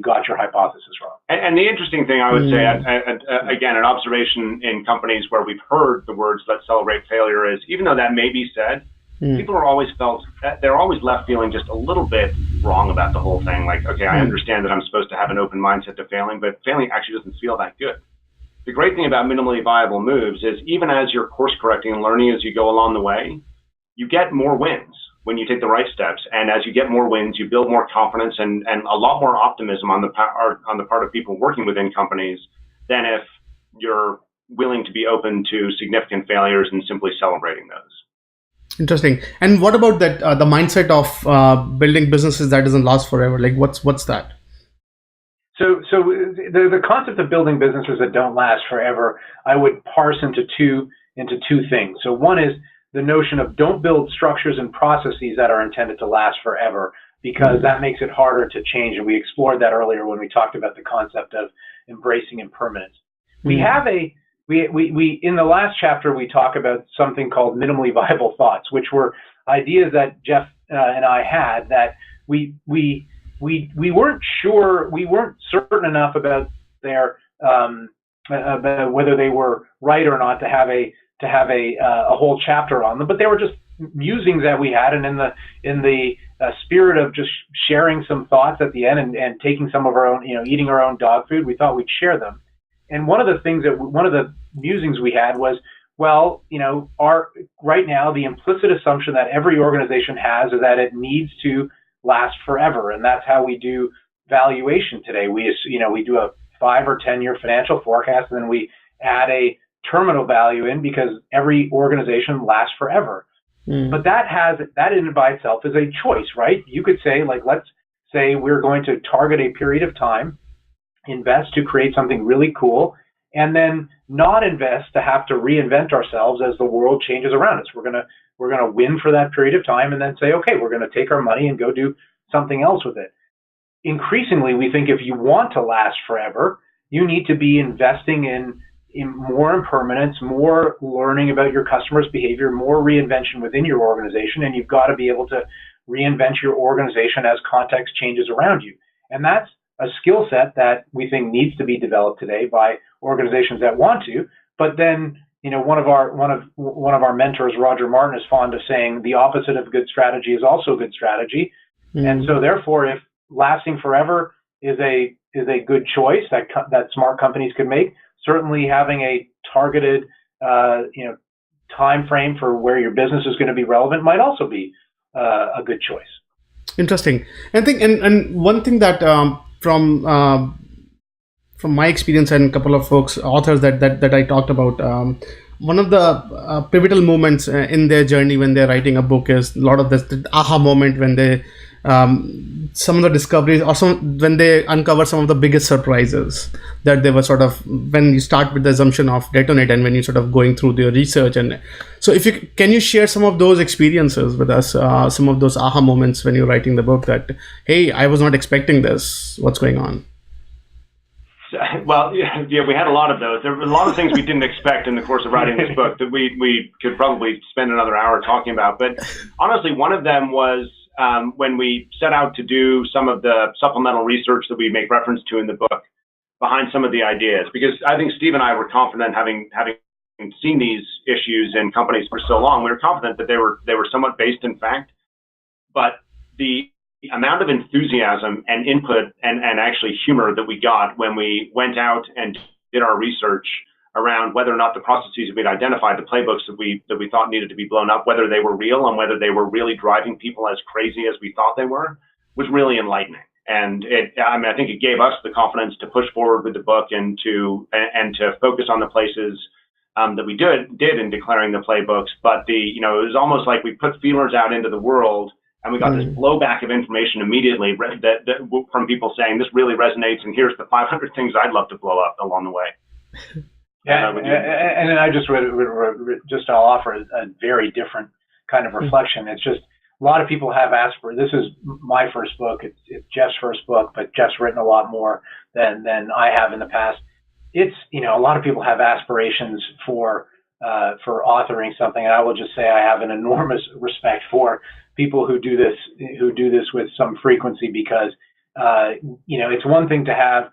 got your hypothesis wrong. And the interesting thing, I would say, again, an observation in companies where we've heard the words "let's celebrate failure" is, even though that may be said, people are always they're always left feeling just a little bit wrong about the whole thing. Like, okay, I understand that I'm supposed to have an open mindset to failing, but failing actually doesn't feel that good. The great thing about minimally viable moves is, even as you're course correcting and learning as you go along the way, you get more wins when you take the right steps. And as you get more wins, you build more confidence and a lot more optimism on the part of people working within companies than if you're willing to be open to significant failures and simply celebrating those. Interesting. And what about that, the mindset of building businesses that doesn't last forever? Like, what's that? So the concept of building businesses that don't last forever, I would parse into two things. So one is the notion of don't build structures and processes that are intended to last forever, because that makes it harder to change. And we explored that earlier when we talked about the concept of embracing impermanence. We have we in the last chapter, we talk about something called minimally viable thoughts, which were ideas that Geoff and I had that we weren't sure, we weren't certain enough about their about whether they were right or not to have a whole chapter on them, but they were just musings that we had, and in the spirit of just sharing some thoughts at the end and taking some of our own, eating our own dog food, we thought we'd share them. And one of the musings we had was, well, right now the implicit assumption that every organization has is that it needs to last forever, and that's how we do valuation today. We do a 5 or 10 year financial forecast, and then we add a terminal value in because every organization lasts forever. But that in and by itself is a choice, right? You could say, like, let's say we're going to target a period of time, invest to create something really cool, and then not invest to have to reinvent ourselves as the world changes around us. We're gonna win for that period of time, and then say, okay, we're gonna take our money and go do something else with it. Increasingly, we think if you want to last forever, you need to be investing in more impermanence, more learning about your customers' behavior, more reinvention within your organization, and you've got to be able to reinvent your organization as context changes around you. And that's a skill set that we think needs to be developed today by organizations that want to. But then, one of our mentors, Roger Martin, is fond of saying the opposite of good strategy is also good strategy. And so, therefore, if lasting forever is a good choice that smart companies could make, certainly having a targeted, time frame for where your business is going to be relevant might also be a good choice. Interesting. I think, and one thing that from my experience and a couple of folks, authors that I talked about, one of the pivotal moments in their journey when they're writing a book is a lot of this the aha moment when they some of the discoveries, or when they uncover some of the biggest surprises that they were sort of, when you start with the assumption of Detonate and when you sort of going through the research. And so can you share some of those experiences with us, some of those aha moments when you're writing the book that, hey, I was not expecting this, what's going on? Well, yeah, we had a lot of those. There were a lot of things we didn't expect in the course of writing this book that we could probably spend another hour talking about. But honestly, one of them was when we set out to do some of the supplemental research that we make reference to in the book behind some of the ideas, because I think Steve and I were confident, having seen these issues in companies for so long, we were confident that they were somewhat based in fact, but the amount of enthusiasm and input and actually humor that we got when we went out and did our research around whether or not the processes that we'd identified, the playbooks that we thought needed to be blown up, whether they were real and whether they were really driving people as crazy as we thought they were, was really enlightening. And I think it gave us the confidence to push forward with the book and to focus on the places that we did in declaring the playbooks. But it was almost like we put feelers out into the world, and we got this blowback of information immediately that from people saying this really resonates, and here's the 500 things I'd love to blow up along the way. Yeah, and then I just I'll offer a very different kind of reflection. It's just a lot of people have asked for. This is my first book. It's Geoff's first book, but Geoff's written a lot more than I have in the past. It's a lot of people have aspirations for authoring something, and I will just say I have an enormous respect for people who do this with some frequency, because it's one thing to have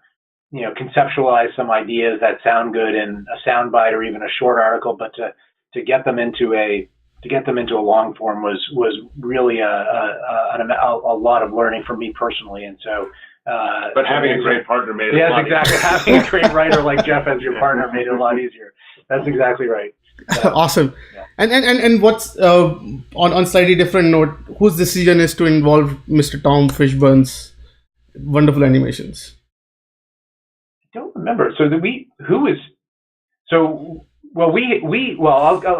conceptualize some ideas that sound good in a soundbite or even a short article, but to get them into a long form was really a lot of learning for me personally. And so but having a great partner made it a lot easier. Having a great writer like Geoff as your partner made it a lot easier. That's exactly right. Awesome. Yeah. And what's on slightly different note, whose decision is to involve Mr. Tom Fishburne's wonderful animations? I don't remember. So I'll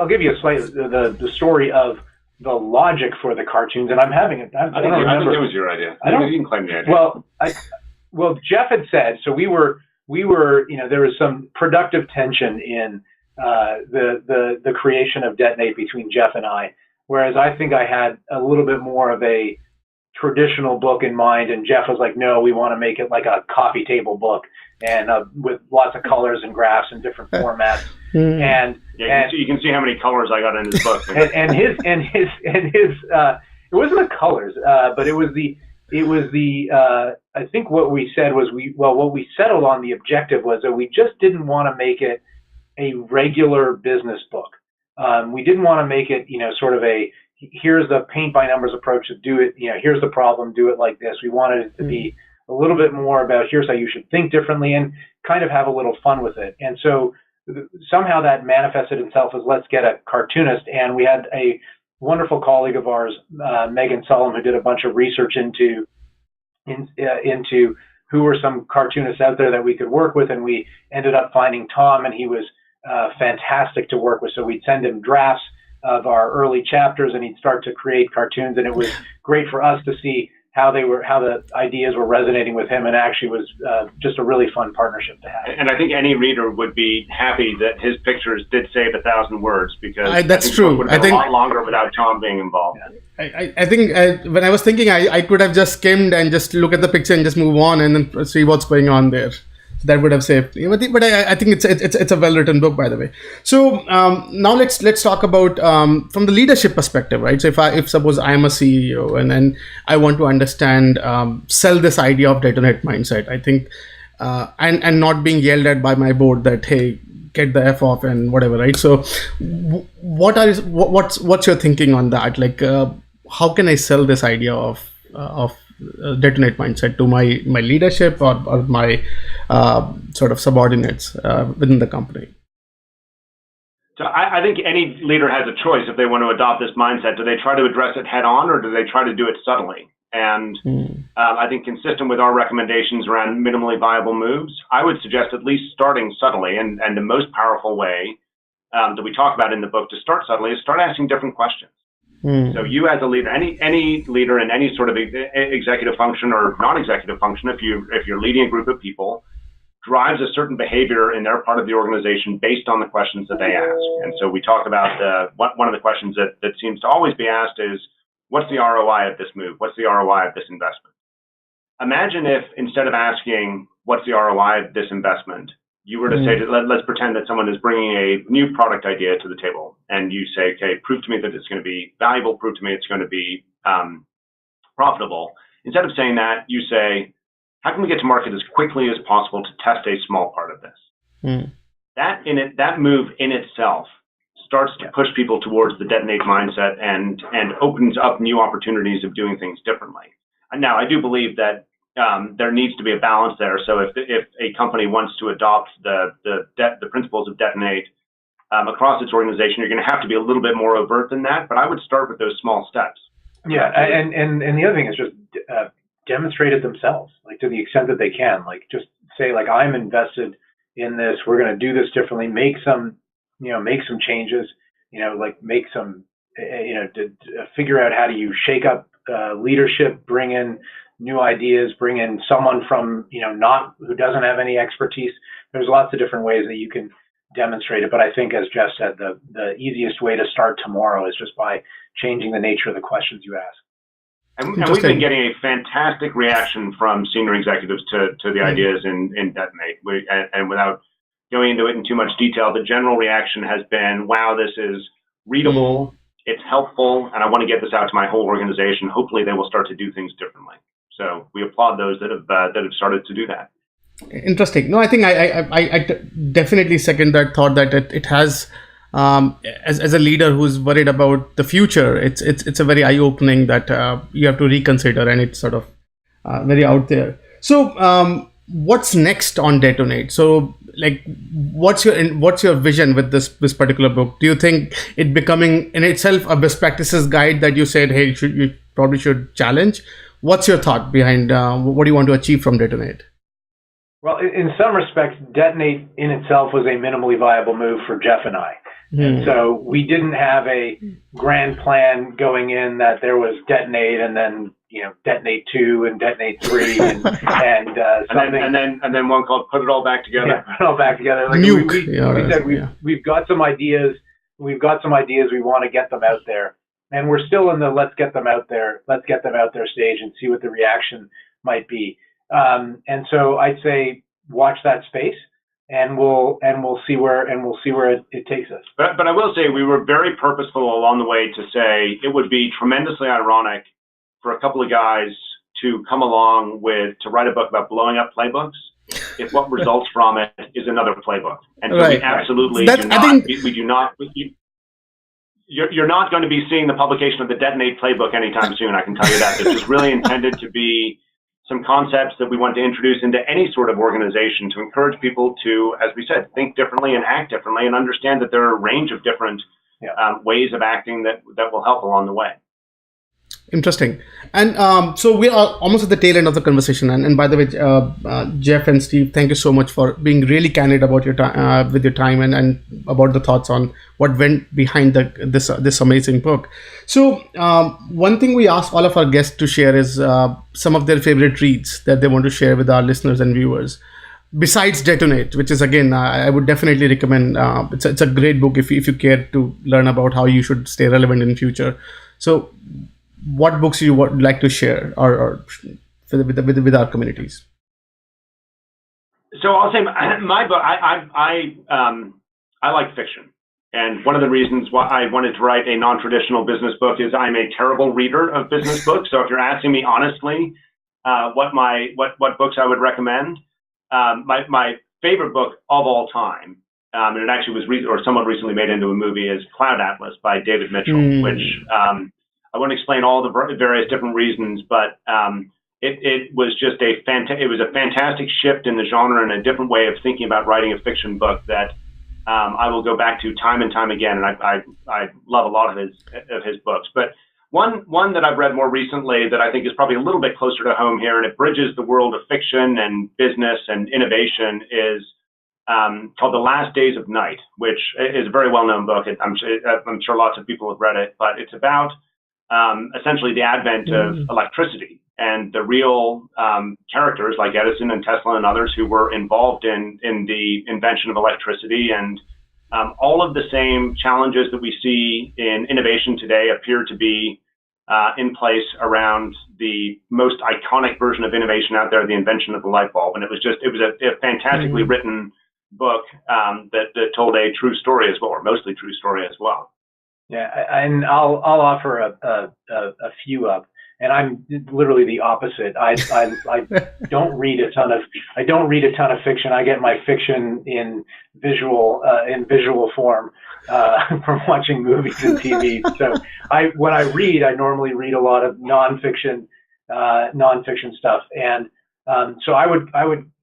give you a slight the story of the logic for the cartoons, and I'm having it. I think it was your idea. You can claim the idea. Well, Geoff had said, so we were there was some productive tension in the creation of Detonate between Geoff and I, whereas I think I had a little bit more of a traditional book in mind, and Geoff was like, no, we want to make it like a coffee table book, and with lots of colors and graphs and different formats. And you can see how many colors I got in his book. and his it wasn't the colors, but it was the I think what we said was what we settled on, the objective was that we just didn't want to make it a regular business book. We didn't want to make it, sort of a, here's the paint by numbers approach to do it. Here's the problem, do it like this. We wanted it to be a little bit more about here's how you should think differently and kind of have a little fun with it. And so somehow that manifested itself as, let's get a cartoonist. And we had a wonderful colleague of ours, Megan Sullum, who did a bunch of research into who were some cartoonists out there that we could work with. And we ended up finding Tom, and he was fantastic to work with. So we'd send him drafts of our early chapters, and he'd start to create cartoons. And it was great for us to see how the ideas were resonating with him, and actually was just a really fun partnership to have. And I think any reader would be happy that his pictures did save 1,000 words, because that's true. I think a lot longer without Tom being involved. Yeah. I think when I was thinking, I could have just skimmed and just look at the picture and just move on and then see what's going on there. That would have saved me. But I think it's a well-written book, by the way. So now let's talk about from the leadership perspective, right? So if suppose I am a CEO and then I want to understand, sell this idea of Detonate mindset, I think, and not being yelled at by my board that, hey, get the F off and whatever, right? So what's your thinking on that? Like, how can I sell this idea of Detonate mindset to my leadership or my sort of subordinates within the company? So I think any leader has a choice if they want to adopt this mindset. Do they try to address it head on, or do they try to do it subtly? And I think consistent with our recommendations around minimally viable moves, I would suggest at least starting subtly. And the most powerful way that we talk about in the book to start subtly is start asking different questions. So you as a leader, any leader in any sort of executive function or non-executive function, if you're leading a group of people, drives a certain behavior in their part of the organization based on the questions that they ask. And so we talk about one of the questions that seems to always be asked is, what's the ROI of this move? What's the ROI of this investment? Imagine if instead of asking, what's the ROI of this investment, you were to say, let's pretend that someone is bringing a new product idea to the table, and you say, okay, prove to me that it's going to be valuable, prove to me it's going to be profitable. Instead of saying that, you say, how can we get to market as quickly as possible to test a small part of this? That move in itself starts to push people towards the detonate mindset and opens up new opportunities of doing things differently. And now, I do believe that there needs to be a balance there. So if a company wants to adopt the principles of detonate across its organization, you're going to have to be a little bit more overt than that. But I would start with those small steps. Yeah, and the other thing is just demonstrate it themselves, like to the extent that they can. Like just say, like, I'm invested in this. We're going to do this differently. Make some changes. Like make some, to figure out how do you shake up leadership, bring in new ideas, bring in someone from who doesn't have any expertise. There's lots of different ways that you can demonstrate it. But I think, as Geoff said, the easiest way to start tomorrow is just by changing the nature of the questions you ask. And we've been getting a fantastic reaction from senior executives to the ideas in Detonate. And without going into it in too much detail, the general reaction has been, wow, this is readable, it's helpful, and I want to get this out to my whole organization. Hopefully they will start to do things differently. So we applaud those that have started to do that. Interesting. No, I think I definitely second that thought that it has, as a leader who's worried about the future, it's a very eye-opening that you have to reconsider, and it's sort of very out there. So what's next on Detonate? So like, what's your vision with this particular book? Do you think it becoming in itself a best practices guide that you said, hey, you probably should challenge? What's your thought behind what do you want to achieve from Detonate? Well, in some respects, Detonate in itself was a minimally viable move for Geoff and I. And so we didn't have a grand plan going in that there was Detonate and then Detonate 2 and Detonate 3 and something. And then one called Put It All Back Together. Yeah, put it all back together. Like we've got some ideas. We've got some ideas. We want to get them out there, and we're still in the let's get them out there stage and see what the reaction might be. And so I'd say watch that space. And we'll see where it takes us. But I will say we were very purposeful along the way to say it would be tremendously ironic for a couple of guys to come along to write a book about blowing up playbooks if what results from it is another playbook. And so we absolutely do not. You're not going to be seeing the publication of the Detonate playbook anytime soon. I can tell you that. It's just really intended to be some concepts that we want to introduce into any sort of organization to encourage people to, as we said, think differently and act differently, and understand that there are a range of different ways of acting that will help along the way. Interesting. And so we are almost at the tail end of the conversation. And by the way, Geoff and Steve, thank you so much for being really candid about your time, with your time, and about the thoughts on what went behind this amazing book. So one thing we ask all of our guests to share is some of their favorite reads that they want to share with our listeners and viewers. Besides Detonate, which is, again, I would definitely recommend. It's a great book if you care to learn about how you should stay relevant in future. So what books you would like to share or with our communities? So I'll say my book. I like fiction, and one of the reasons why I wanted to write a non-traditional business book is I'm a terrible reader of business books. So if you're asking me honestly, what books I would recommend, my favorite book of all time, and it actually was somewhat recently made into a movie, is Cloud Atlas by David Mitchell, which I won't explain all the various different reasons, but it was just a fantastic shift in the genre and a different way of thinking about writing a fiction book that I will go back to time and time again, and I love a lot of his books. But one that I've read more recently that I think is probably a little bit closer to home here, and it bridges the world of fiction and business and innovation, is called The Last Days of Night, which is a very well-known book. I'm sure lots of people have read it, but it's about essentially the advent of electricity and the real characters like Edison and Tesla and others who were involved in the invention of electricity. And all of the same challenges that we see in innovation today appear to be in place around the most iconic version of innovation out there, the invention of the light bulb. And it was a fantastically written book that told a true story as well, or mostly true story as well. Yeah, and I'll offer a few up, and I'm literally the opposite. I don't read a ton of fiction. I get my fiction in visual form from watching movies and TV. So when I read, I normally read a lot of nonfiction stuff, and so I would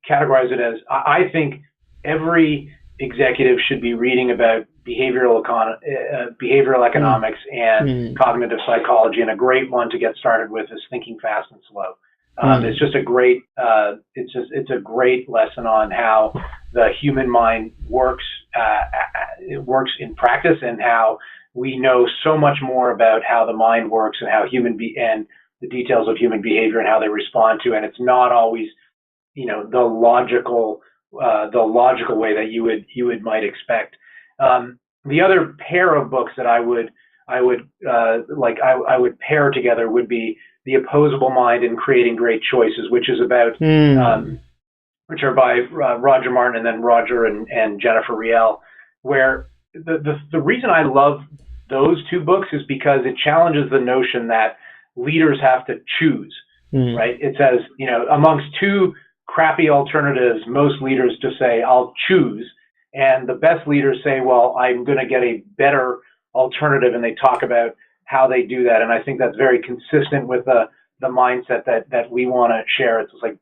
categorize it as I think every executive should be reading about behavioral economics and cognitive psychology, and a great one to get started with is Thinking Fast and Slow. It's just a great it's a great lesson on how the human mind works. It works in practice, and how we know so much more about how the mind works and how and the details of human behavior and how they respond to, and it's not always the logical way that you might expect. The other pair of books that I would pair together would be The Opposable Mind and Creating Great Choices, which is about which are by Roger Martin and then Roger and Jennifer Riel, where the reason I love those two books is because it challenges the notion that leaders have to choose, right? It says, amongst two crappy alternatives, most leaders just say, I'll choose. And the best leaders say, well, I'm going to get a better alternative. And they talk about how they do that. And I think that's very consistent with the mindset that we want to share. It's like,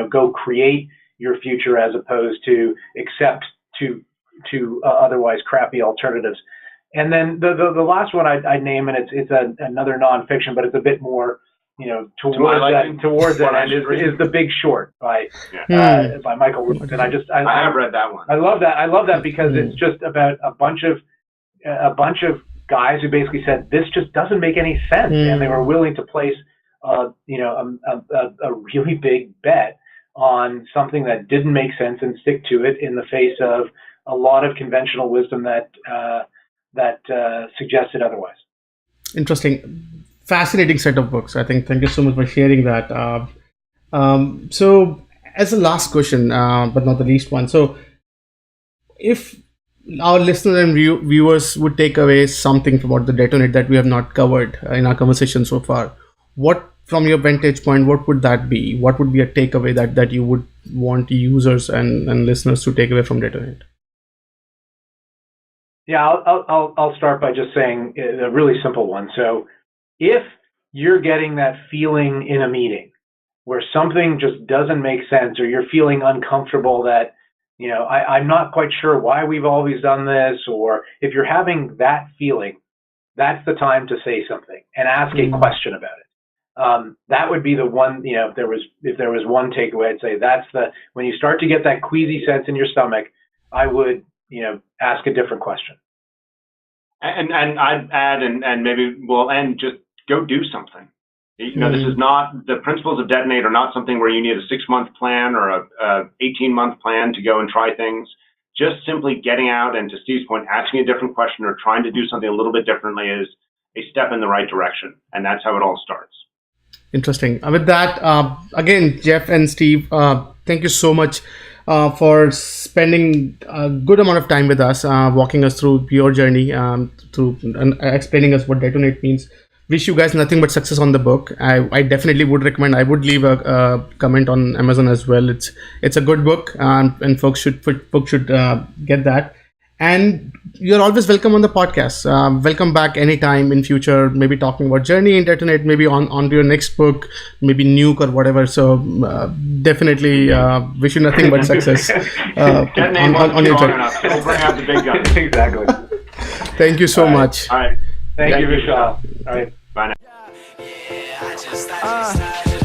go create your future as opposed to accept to otherwise crappy alternatives. And then the last one I'd name, and it's another nonfiction, but it's a bit more, towards that end is The Big Short by Michael Lewis. And I have read that one. I love that because it's just about a bunch of guys who basically said this just doesn't make any sense, and they were willing to place a really big bet on something that didn't make sense and stick to it in the face of a lot of conventional wisdom that suggested otherwise. Interesting. Fascinating set of books. I think. Thank you so much for sharing that. So, as a last question, but not the least one. So, if our listeners and viewers would take away something from what the Detonate that we have not covered in our conversation so far, what, from your vantage point, what would that be? What would be a takeaway that you would want users and listeners to take away from Detonate? Yeah, I'll start by just saying a really simple one. So, if you're getting that feeling in a meeting where something just doesn't make sense, or you're feeling uncomfortable that, I'm not quite sure why we've always done this, or if you're having that feeling, that's the time to say something and ask a question about it. That would be the one, if there was one takeaway, I'd say when you start to get that queasy sense in your stomach, I would, ask a different question. And I'd add, and maybe we'll end, just go do something. This is not, the principles of Detonate are not something where you need a 6-month plan or a 18-month plan to go and try things. Just simply getting out and, to Steve's point, asking a different question or trying to do something a little bit differently is a step in the right direction. And that's how it all starts. Interesting. With that, again, Geoff and Steve, thank you so much for spending a good amount of time with us, walking us through your journey, through explaining us what Detonate means. Wish you guys nothing but success on the book. I definitely would recommend. I would leave a comment on Amazon as well. It's a good book, and folks should get that. And you're always welcome on the podcast. Welcome back anytime in future, maybe talking about journey in Detonate, maybe on your next book, maybe Nuke or whatever. So definitely wish you nothing but success That name won't on be your long journey. enough. We'll bring out the big guns. Exactly. Thank you so much. All right. Thank you, Vishal. All right. Bye now.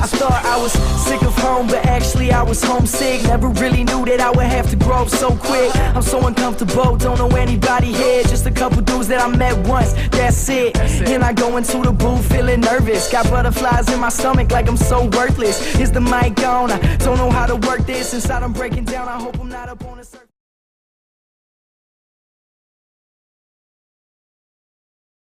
I thought I was sick of home, but actually I was homesick. Never really knew that I would have to grow up so quick. I'm so uncomfortable, don't know anybody here. Just a couple dudes that I met once, that's it. And I go into the booth feeling nervous. Got butterflies in my stomach like I'm so worthless. Is the mic on? I don't know how to work this. Inside I'm breaking down, I hope I'm not up on the surface.